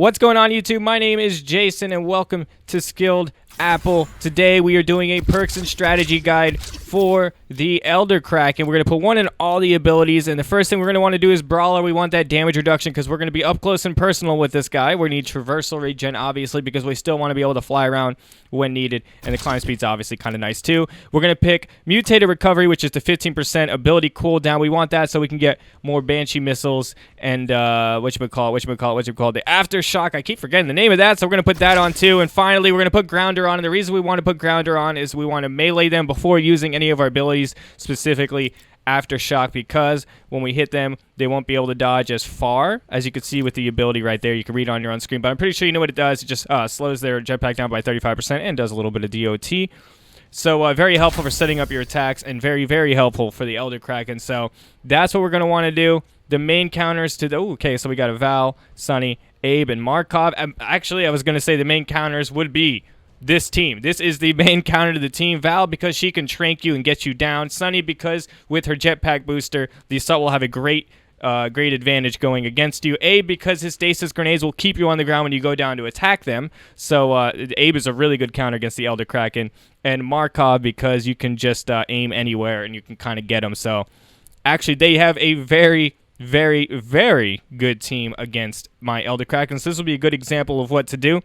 What's going on, YouTube? My name is Jason, and welcome to Skilled Apple. Today, we are doing a perks and strategy guide for the Elder Kraken. We're going to put one in all the abilities, and the first thing we're going to want to do is Brawler. We want that damage reduction because we're going to be up close and personal with this guy. We need traversal regen, obviously, because we still want to be able to fly around when needed, and the climb speed's obviously kind of nice, too. We're going to pick Mutated Recovery, which is the 15% ability cooldown. We want that so we can get more Banshee missiles and, the Aftershock. I keep forgetting the name of that, so we're going to put that on, too. And finally, we're going to put Grounder on, and the reason we want to put Grounder on is we want to melee them before using any of our abilities, specifically Aftershock, because when we hit them, they won't be able to dodge as far, as you can see with the ability right there. You can read it on your own screen, but I'm pretty sure you know what it does. It just slows their jetpack down by 35% and does a little bit of DOT. So very helpful for setting up your attacks, and very, very helpful for the Elder Kraken. So that's what we're going to want to do. The main counters to the... okay, so we got a Val, Sunny, Abe, and Markov. Actually, I was going to say the main counters would be this team. This is the main counter to the team. Val, because she can trank you and get you down. Sunny, because with her jetpack booster, the Assault will have a great advantage going against you. Abe, because his stasis grenades will keep you on the ground when you go down to attack them. So Abe is a really good counter against the Elder Kraken. And Markov, because you can just aim anywhere and you can kind of get them. So actually, they have a very, very, very good team against my Elder Kraken. So this will be a good example of what to do.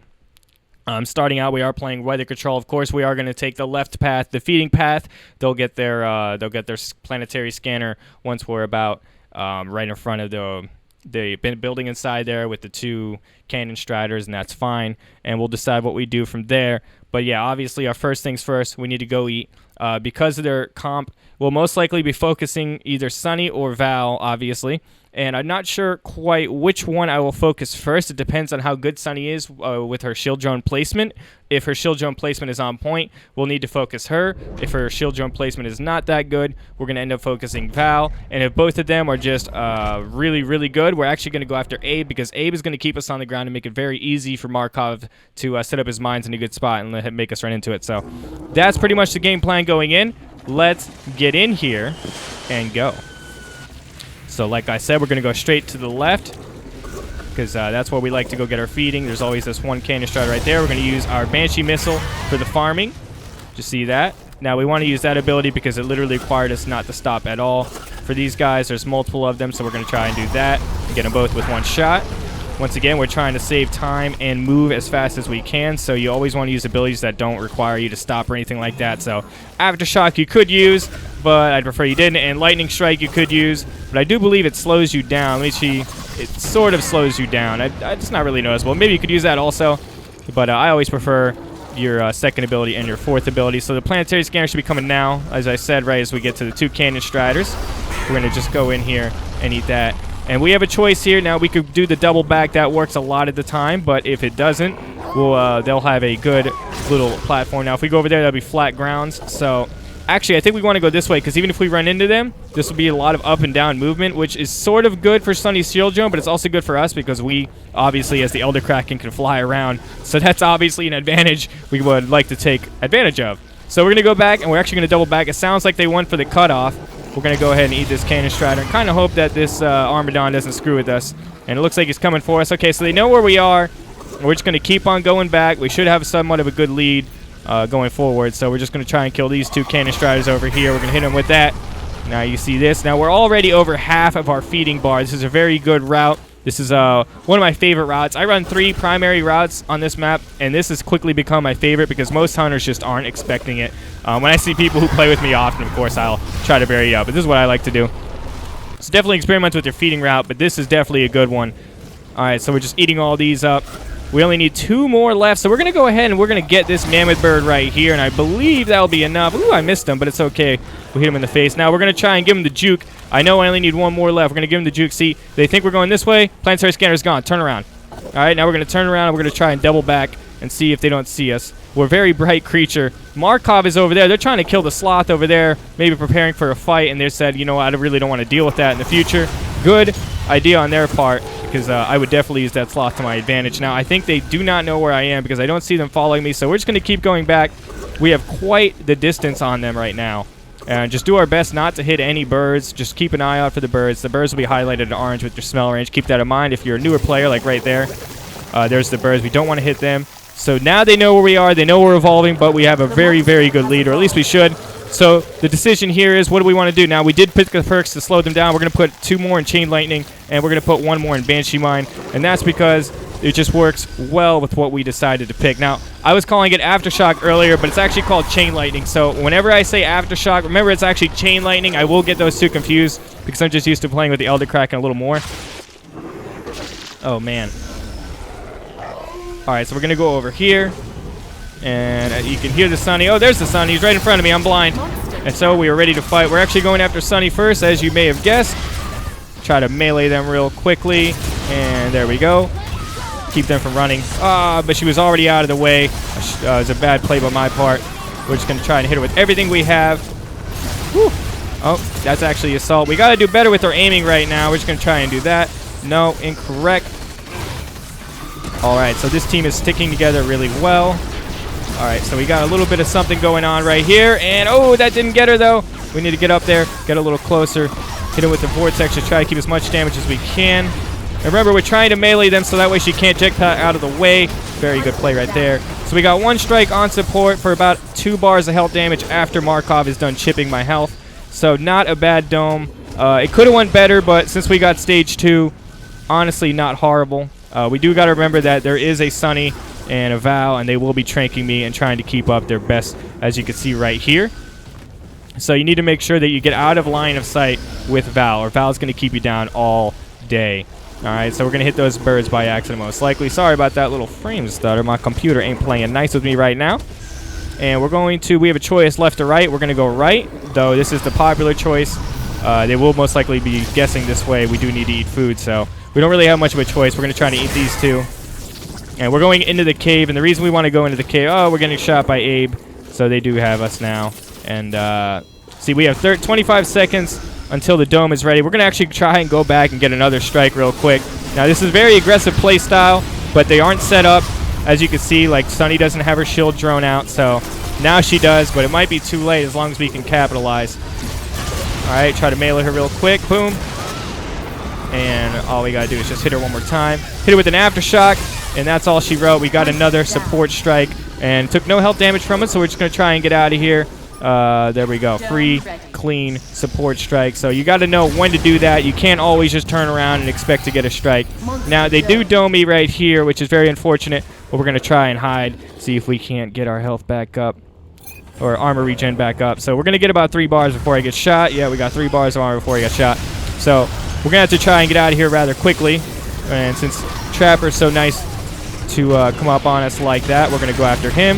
Starting out, we are playing weather control. Of course, we are going to take the left path, the feeding path. They'll get their planetary scanner once we're about right in front of the building inside there with the two cannon striders, and that's fine. And we'll decide what we do from there. But yeah, obviously, our first things first, we need to go eat. Because of their comp, we'll most likely be focusing either Sunny or Val, obviously. And I'm not sure quite which one I will focus first. It depends on how good Sunny is with her shield drone placement. If her shield drone placement is on point, we'll need to focus her. If her shield drone placement is not that good, we're going to end up focusing Val. And if both of them are just really, really good, we're actually going to go after Abe, because Abe is going to keep us on the ground and make it very easy for Markov to set up his mines in a good spot and let him make us run into it. So that's pretty much the game plan going in. Let's get in here and go. So like I said, we're going to go straight to the left, because that's where we like to go get our feeding. There's always this one cannon strider right there. We're going to use our Banshee missile for the farming. Just see that. Now we want to use that ability because it literally required us not to stop at all. For these guys, there's multiple of them, so we're going to try and do that. Get them both with one shot. Once again, we're trying to save time and move as fast as we can, so you always want to use abilities that don't require you to stop or anything like that. So Aftershock you could use, but I'd prefer you didn't. And Lightning Strike you could use, but I do believe it slows you down. Let me see. It sort of slows you down. It's not really noticeable. Maybe you could use that also, but I always prefer your second ability and your fourth ability. So the planetary scanner should be coming now, as I said, right as we get to the two cannon striders. We're going to just go in here and eat that. And we have a choice here. Now, we could do the double back. That works a lot of the time, but if it doesn't, they'll have a good little platform. Now, if we go over there, that'll be flat grounds. So, actually, I think we want to go this way, because even if we run into them, this will be a lot of up and down movement, which is sort of good for Sunny's shield drone, but it's also good for us because we, obviously, as the Elder Kraken, can fly around. So that's obviously an advantage we would like to take advantage of. So we're going to go back, and we're actually going to double back. It sounds like they went for the cutoff. We're going to go ahead and eat this cannon strider and kind of hope that this Armadon doesn't screw with us. And it looks like he's coming for us. Okay, so they know where we are. We're just going to keep on going back. We should have somewhat of a good lead going forward. So we're just going to try and kill these two cannon striders over here. We're going to hit them with that. Now you see this. Now we're already over half of our feeding bar. This is a very good route. This is one of my favorite routes. I run 3 primary routes on this map, and this has quickly become my favorite because most hunters just aren't expecting it. When I see people who play with me often, of course, I'll try to vary it up, but this is what I like to do. So definitely experiment with your feeding route, but this is definitely a good one. All right, so we're just eating all these up. We only need 2 more left, so we're going to go ahead and we're going to get this mammoth bird right here, and I believe that'll be enough. Ooh, I missed him, but it's okay. We hit him in the face. Now we're going to try and give him the juke. I know I only need 1 more left. We're going to give him the juke. See, they think we're going this way. Planetary scanner's gone. Turn around. All right, now we're going to turn around, and we're going to try and double back and see if they don't see us. We're a very bright creature. Markov is over there. They're trying to kill the sloth over there, maybe preparing for a fight, and they said, you know what, I really don't want to deal with that in the future. Good idea on their part, because I would definitely use that sloth to my advantage. Now, I think they do not know where I am because I don't see them following me, so we're just going to keep going back. We have quite the distance on them right now. And just do our best not to hit any birds. Just keep an eye out for the birds. The birds will be highlighted in orange with your smell range. Keep that in mind if you're a newer player, like right there. There's the birds. We don't want to hit them. So now they know where we are. They know we're evolving, but we have a very, very good lead, or at least we should. So the decision here is, what do we want to do? Now, we did pick the perks to slow them down. We're going to put 2 more in Chain Lightning, and we're going to put 1 more in Banshee Mine, and that's because it just works well with what we decided to pick. Now, I was calling it Aftershock earlier, but it's actually called Chain Lightning. So whenever I say Aftershock, remember it's actually Chain Lightning. I will get those 2 confused because I'm just used to playing with the Elder Kraken a little more. Oh, man. All right, so we're going to go over here. And you can hear the Sunny. Oh, there's the Sunny. He's right in front of me. I'm blind. And so we are ready to fight. We're actually going after Sunny first, as you may have guessed. Try to melee them real quickly. And there we go. Keep them from running. But she was already out of the way. It was a bad play by my part. We're just going to try and hit her with everything we have. Whew. Oh, that's actually assault. We got to do better with our aiming right now. We're just going to try and do that. No, incorrect. All right, so this team is sticking together really well. All right, so we got a little bit of something going on right here. And, oh, that didn't get her, though. We need to get up there, get a little closer, hit her with the vortex to try to keep as much damage as we can. And remember, we're trying to melee them so that way she can't jetpack out of the way. Very good play right there. So we got 1 strike on support for about 2 bars of health damage after Markov is done chipping my health. So not a bad dome. It could have went better, but since we got stage 2, honestly, not horrible. We do got to remember that there is a Sunny and a Val, and they will be tranking me and trying to keep up their best, as you can see right here. So you need to make sure that you get out of line of sight with Val, or Val's going to keep you down all day. All right, so we're going to hit those birds by accident most likely. Sorry about that little frame stutter. My computer ain't playing nice with me right now. And we're going to, we have a choice left or right. We're going to go right, though this is the popular choice. They will most likely be guessing this way. We do need to eat food, so we don't really have much of a choice. We're going to try to eat these 2. And we're going into the cave, and the reason we want to go into the cave, oh, we're getting shot by Abe, so they do have us now. And see, we have 25 seconds until the dome is ready. We're going to actually try and go back and get another strike real quick. Now, this is very aggressive play style, but they aren't set up. As you can see, like, Sunny doesn't have her shield drone out, so now she does, but it might be too late as long as we can capitalize. All right, try to melee her real quick. Boom. And all we got to do is just hit her 1 more time. Hit her with an Aftershock. And that's all she wrote. We got another support strike and took no health damage from it, so we're just going to try and get out of here. There we go. Free, clean support strike. So you got to know when to do that. You can't always just turn around and expect to get a strike. Now, they do dome me right here, which is very unfortunate, but we're going to try and hide, see if we can't get our health back up, or armor regen back up. So we're going to get about 3 bars before I get shot. Yeah, we got 3 bars of armor before I get shot. So we're going to have to try and get out of here rather quickly. And since Trapper's so nice to come up on us like that, we're going to go after him.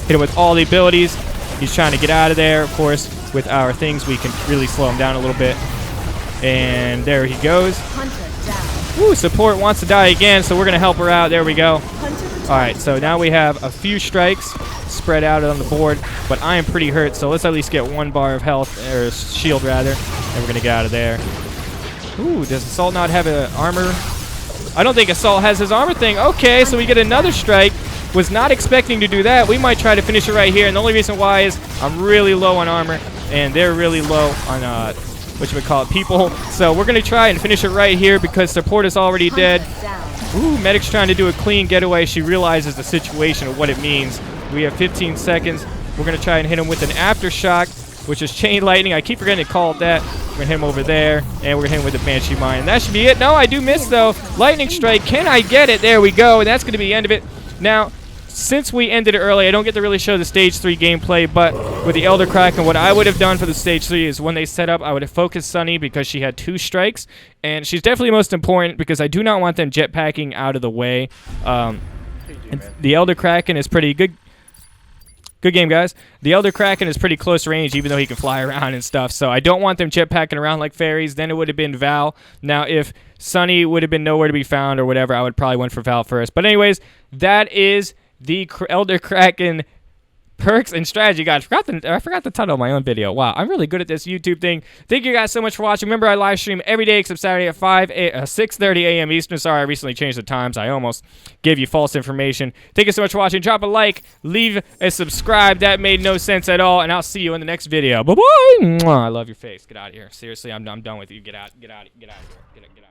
Hit him with all the abilities. He's trying to get out of there. Of course, with our things, we can really slow him down a little bit. And there he goes. Ooh, support wants to die again, so we're going to help her out. There we go. All right, so now we have a few strikes spread out on the board, but I am pretty hurt, so let's at least get 1 bar of health, or shield rather, and we're going to get out of there. Ooh, does Assault not have an armor? I don't think Assault has his armor thing. Okay, so we get another strike. Was not expecting to do that. We might try to finish it right here, and the only reason why is I'm really low on armor, and they're really low on, people. So we're going to try and finish it right here because support is already dead. Ooh, Medic's trying to do a clean getaway. She realizes the situation of what it means. We have 15 seconds. We're going to try and hit him with an Aftershock, which is Chain Lightning. I keep forgetting to call it that. We're going to hit him over there, and we're going to hit him with the Banshee Mine. And that should be it. No, I do miss, though. Lightning Strike. Can I get it? There we go, and that's going to be the end of it. Now, since we ended it early, I don't get to really show the Stage 3 gameplay, but with the Elder Kraken, what I would have done for the Stage 3 is when they set up, I would have focused Sunny because she had 2 strikes, and she's definitely most important because I do not want them jetpacking out of the way. The Elder Kraken is pretty good. Good game, guys. The Elder Kraken is pretty close range, even though he can fly around and stuff. So I don't want them jetpacking around like fairies. Then it would have been Val. Now, if Sunny would have been nowhere to be found or whatever, I would probably went for Val first. But anyways, that is the Elder Kraken perks and strategy guide. I forgot the title of my own video. Wow, I'm really good at this YouTube thing. Thank you guys so much for watching. Remember, I live stream every day except Saturday at 6:30 a.m. Eastern. Sorry, I recently changed the times. I almost gave you false information. Thank you so much for watching. Drop a like, leave a subscribe. That made no sense at all, and I'll see you in the next video. Bye-bye. I love your face. Get out of here. Seriously, I'm done with you. Get out of here. Get out of here.